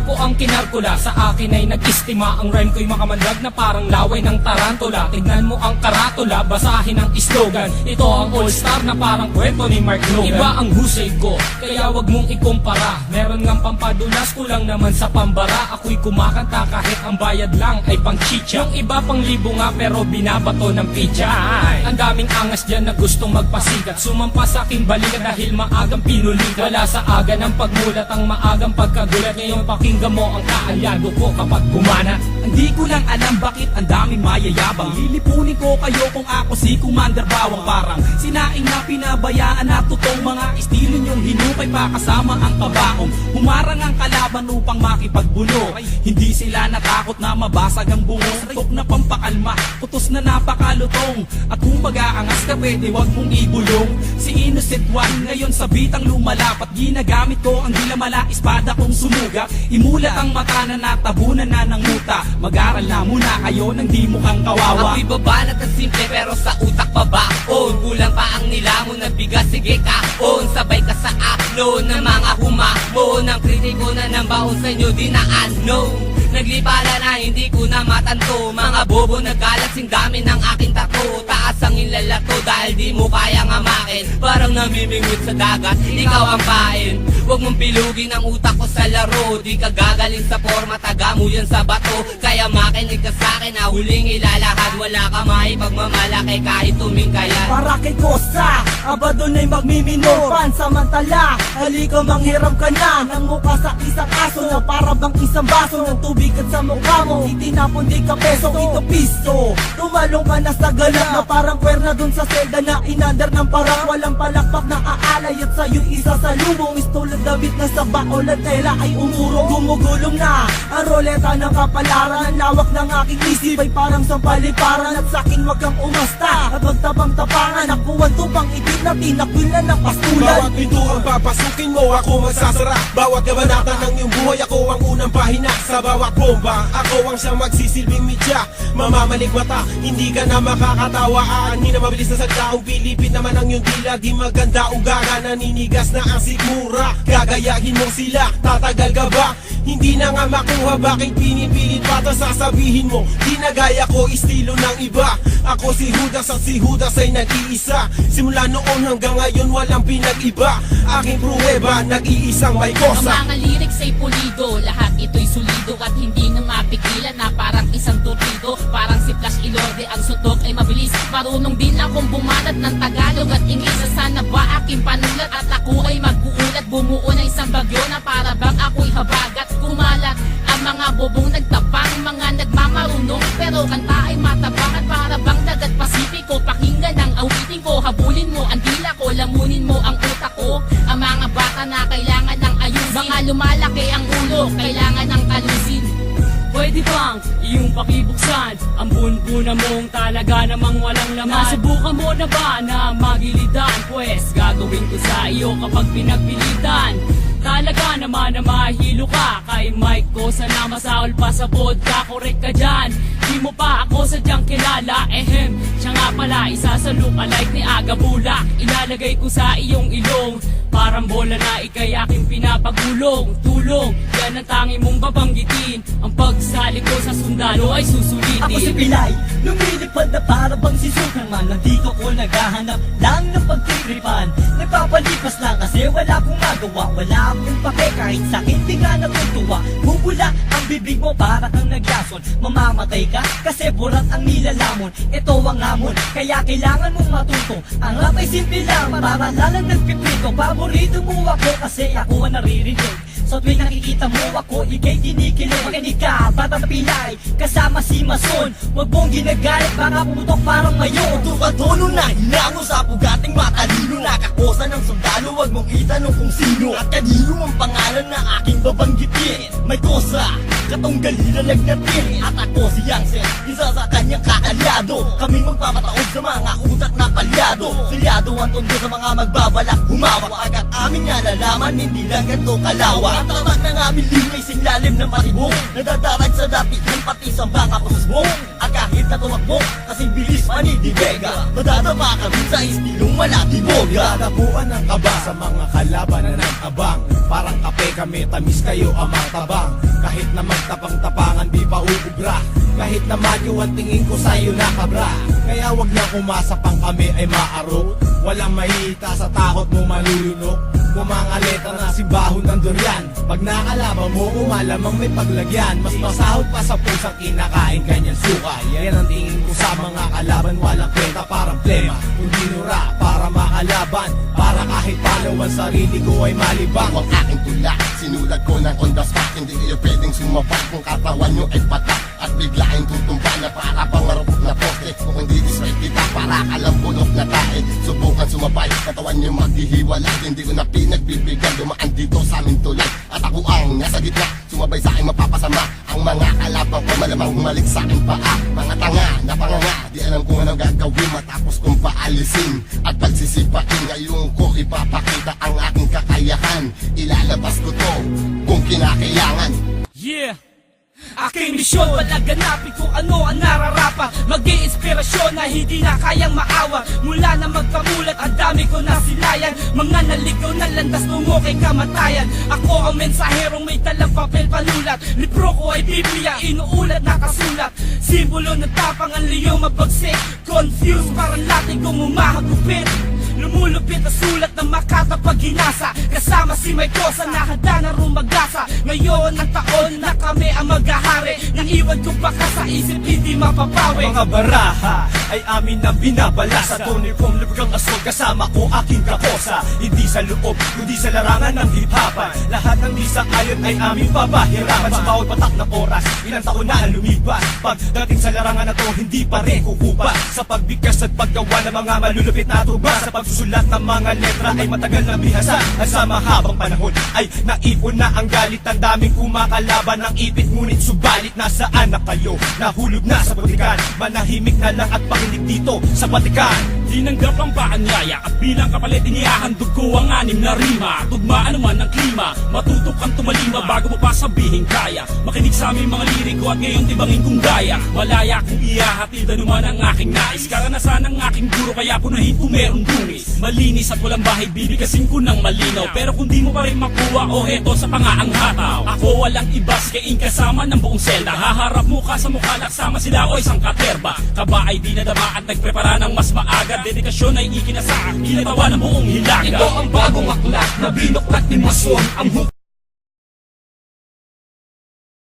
ko ang kinarkula, sa akin ay nag-istima. Ang rhyme ko'y makamandag na parang laway ng tarantula. Tignan mo ang karatula, basahin ang slogan. Ito ang all-star na parang kwento ni Mark Logan. Iba ang husay ko, kaya wag mong ikumpara. Meron ngang pampadulas, kulang naman sa pambara. Ako'y kumakanta kahit ang bayad lang ay pang chicha. Yung iba pang libo nga pero binabato ng pizza. Ang daming angas dyan na gustong magpasikat, sumampa sa aking balikat dahil maagang pinulikat. Wala sa aga ng pagmulat ang maagang pagkagulat. Ngayon pakinggan mo ang kaalyado ko kapag gumana. Hindi ko lang alam bakit ang daming mayayabang. Lilipunin ko kayo kung ako si Commander Bawang. Parang sinaing na pinabayaan na totoong mga estilo nyong hinukay pa kasama ang kabaong. Humarang ang kalaban upang makipagbulo. Hindi sila natakot na mabasag ang bungo. Tok na pampakalma, kutos na napakalutong. At kung mag-aangas ka pwede wag mong ibulong. Si Innocent One ngayon sa bitang lumalapat. Ginagamit ko ang dilamala, espada kong sumuga. Imulat ang mata na natabunan na ng muta. Mag-aral na muna kayo nang di mukhang kawawa. Ako'y babanat at simple pero sa utak pa baon. Kulang pa ang nilamon na bigas, sige kaon. Sabay ka sa upload ng mga humamon. Ang kritiko na ng baon sa inyo di na ano. Naglipala na hindi ko na matanto. Mga bobo nagkalat sing dami ng aking tato. Taas ang inlalato dahil di mo kayang amakin. Parang namimingwit sa dagat, ikaw ang pain. Huwag mong pilugin ang utak ko sa laro. Di ka gagaling sa forma, taga mo yan sa bato. Kaya makinig ka sa'kin na huling ilalahad. Wala ka maipagmamalaki kahit tumingkayan. Para kay Kosa, aba doon ay magmiminor. Pansamantala, halika manghiram ka na ng mukha sa isang aso na para bang isang baso ng tubig at sa mukha mo. Itinapon di ka peso, ito pisto. Tumalong ka na sa galak na parang kwerna dun sa selda na inandar ng parang walang palakpak na aalay at sa'yo isa sa lumong. Istulad damit na sa baon at tela ay umurong. Gumugulong na ang roleta ng kapalaran. Ang lawak ng aking isip ay parang sampaliparan. At sa'kin wag kang umasta at magtabang tapangan. Nakuwan tupang itim na tinakwil na ng pastulan. Bawat pinto ang papasukin mo, ako magsasara. Bawat kabanata ng iyong buhay, ako ang unang pahina. Sa bawat bomba, ako ang siyang magsisilbing media. Mamamalik mata, hindi ka na makakatawa. Aanhin na mabilis na sagdaong pilipit naman ang iyong dila. Di maganda ugaga, naninigas na ang sigmura. Gagayahin mo sila, tatagal ka ba? Hindi na nga makuha, bakit pinipilit pa ito sasabihin mo? Di na gaya ko, estilo ng iba. Ako si Judas at si Judas ay nag-iisa. Simula noon hanggang ngayon walang pinag-iba. Aking pruweba, nag-iisang may kosa. Ang mga lyrics ay pulido, lahat ito'y solido at hindi na mapigilan na parang isang torpedo. Parang si Flash Ilorde, ang suntok ay mabilis. Marunong din akong bumanat ng Tagalog at Ingles. Sana ba aking panulat at ako ay mag-uulat? Bumuo na isang bagyo na para bang ako'y habagat. Kumalat ang mga bobong nagtabang, mga nagmamarunong pero kanta ay matabang at para bang dagat Pasipiko. Pakinggan ang awitin ko, habulin mo ang dila ko, lamunin mo ang utak ko. Ang mga bata na kailangan ng ayusin, mga lumalaki ang ulo, kailangan ng kalusin. Pwede bang iyong pakibuksan ang bunbuna mong talaga namang walang laman? Nasubukan mo na ba na magilitan? Pwes gagawin ko sa iyo kapag pinagpilitan. Talaga naman na mahilo ka kay Mike ko, sana masaol pa sa vodka. Korek ka dyan, di mo pa ako sadyang kilala. Siya nga pala, isa sa lookalike ni Agabula. Ilalagay ko sa iyong ilong, parang bola na ikay aking pinapagulong. Tulong, yan ang tangi mong babanggitin. Ang pagsali ko sa sundalo ay susulitin. Ako si Pilay, lumilipad na para bang si Superman. Nandito ko naghahanap lang ng pagtitripan. Nagpapalipas lang kasi wala akong magawa. Wala akong pake kahit sakit di ka natutuwa. Bubula ang bibig mo para kang naglason. Mamamatay ka kasi burat ang nilalamon. Ito ang hamon, kaya kailangan mong matuto. Ang rap ay simple lang, para lalang nagpiprito. Paborito mo ako kasi ako ang naririnig. So tuwing nakikita mo ako, ikay kinikilig. Makinig ka, Batang Pilay, kasama si Mason. Huwag mong ginagalit, baka pumutok parang mayon. Tukatono na hinango sa pugating matalino. Nakakosa ng sundalo, huwag mong itanong kung sino at kanino ang pangalan na aking babanggitin. May kosa, katong galila nagnatin. At ako si Yangsen, isa sa kanyang kaalyado. Kaming magpapataod sa mga utak na palyado. Silyado ang tondo sa mga magbabalak humawak. Agad aming nalalaman, hindi lang ganito kalawa. Ang tatak ng aming lingay singlalim ng patibong. Nadadarag sa dati ng pati sa mga pusos mo. At kahit na tumakbo, kasing bilis pa ni Di Vega. Madadapa kami sa istilong malatiboga. Tatapuan ng kaba sa mga kalaban na nag-abang. Parang kape kami, tamis kayo amang tabang. Kahit na magtapang-tapangan, di pa uubra. Kahit na magyo ang tingin ko sa'yo na kabra. Kaya wag na umasa pang kami ay maaro. Walang mahita sa takot mo malulunok. Kung mga letra na simbahon ng durian. Pag nakalaban mo, umalamang may paglagyan. Mas masahod pa sa pusang kinakain kanyang suka. Yan ang tingin ko sa mga kalaban. Walang kwenta parang plema. Kung dinura para makalaban. Para kahit paano ang sarili ko ay malibang. Ang aking tula, sinulat ko ng on the spot. Hindi kayo pwedeng sumabak kung katawan nyo ay patak. At biglaing tutumba na para pang marupok na poste. Kung hindi disrespect kita, para kalang bulok na tae. Subukan sumabay, katawan nyo maghihiwalay. Hindi ko na pinagbibigyan, dumaan dito sa aming tulay. At ako ang nasa gitna, sumabay sa akin mapapasama. Ang mga kalabang ko malamang humalik sa aking paa. Mga tanga na panganga, di alam kung ano gagawin matapos kong paalisin. At pagsisipain ngayong ko ipapakita ang aking kakayahan. Ilalabas ko to kung kinakailangan. Yeah! Aking misyon, palaganapin kung ano ang nararapat. Mag-iinspirasyon na hindi na kayang maawa. Mula na magkamulat, ang dami ko nasilayan. Mga naligaw na landas tungo kay kamatayan. Ako ang mensaherong may dalang papel panulat. Libro ko ay Biblia, inuulat nakasulat. Simbolo ng tapang ang liyong mabagsik. Confused, parang lating kong umahagupit. Lumulupit na sulat na Makata pag hinasa. Kasama si May Kosa na handa na rumagasa. Ngayon ang taon na kami ang maghahari. Naiwan ko baka sa isip hindi mapapawi. Mga baraha ay amin na binabalasa. Tuniform librang asol kasama ko aking kakosa. Hindi sa loob, kundi sa larangan ng hip-hopan. Lahat ng di sa ayon ay aming papahirapan. Sa bawat patak na oras, ilang taon na ang lumipas. Pagdating sa larangan na to, hindi pa rin kukupa. Sa pagbigkas at paggawa ng mga malulupit na tuba. Sa pagsusulat ng mga letra ay matagal na bihasa. At sa mahabang panahon ay naipon na ang galit. Ang daming kumakalaban ng ipit. Ngunit subalit nasaan na kayo? Nahulog na sa butikan. Manahimik na lang at pakinig dito sa batikan. Tinanggap ang paanyaya at bilang kapalit inihahandog ko ang 6 na rima. Tugmaan naman ang klima, matutok kang tumalima bago mo pa sabihin kaya. Makinig sa aming mga liriko at ngayon tibangin kong gaya. Malaya kong ihahatid anuman ang aking nais. Karanasan ng aking guro kaya punahin kung meron dungis. Malinis at walang bahid bibigkasin ko ng malinaw. Pero kung di mo pa rin makuha o heto sa pangaang hataw. Ako walang ibas kaing kasama ng buong selda. Haharap mo ka sa mukha nagsama sila o isang katerba. Kaba ay dinadama at nagprepara ng mas maaga. Dedikasyon ay ikinasa, ginagawa ng buong hilaga. Ito ang bagong aklat na binuklat ni Mason. Ang